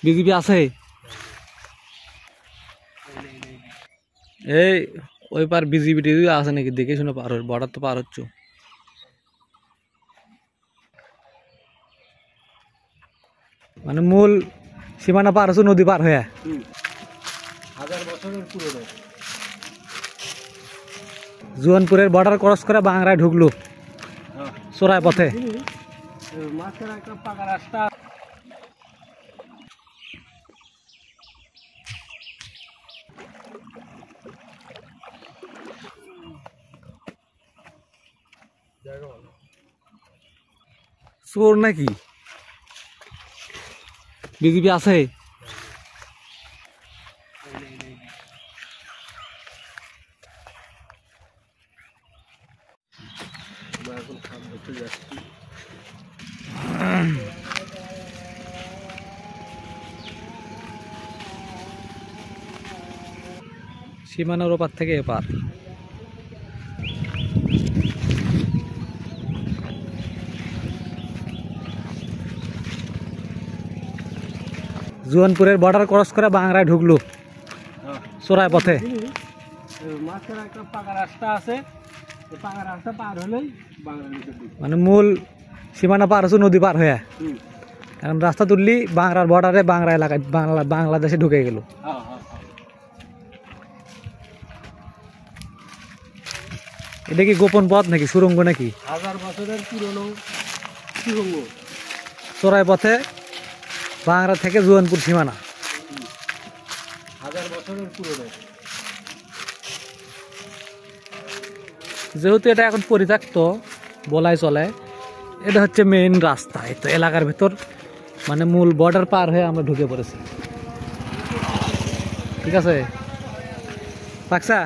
BJP আছে এই ওই পার বিজেপি টিজেপি আছে নাকি দেখে শুনে পার বর্ডার তো পার হচ্ছ মানে মূল সীমানা পার হচ্ছে নদী পার হয়ে 1000 বছরের পুরনো জুয়ানপুরের বর্ডার ক্রস করে বাংলায় ঢুকলো চোরাই পথে মাছের একটা পাকা রাস্তা চোর নাকি বিজেপি আছে এখন খাম ধরতে যাচ্ছি সীমানার ওপার থেকে এপার জুয়ানপুরের বর্ডার ক্রস করে বাংলায় ঢুকলো চোরাই পথে মাছের একটা পাকা রাস্তা আছে পাকা রাস্তা পার হলেই বাংলাদেশে মানে মূল সীমানা পার হচ্ছে নদী পার হয়ে এখন রাস্তা তুললি বাংলার বর্ডারে বাংলা এলাকায় বাংলাদেশে ঢুকে গেল এটা কি গোপন পথ নাকি সুরঙ্গ নাকি 1000 বছরের পুরনো সুরঙ্গ চোরাই পথে বাংলা থেকে জুয়ানপুর সীমানা 1000 বছরের পুরনো যেহেতু এটা এখন পরিত্যক্ত বলাই চলে এটা হচ্ছে মেইন রাস্তা এই তো এলাকার ভেতর মানে মূল বর্ডার পার হয়ে আমরা ঢুকে পড়েছি ঠিক আছে পাকসা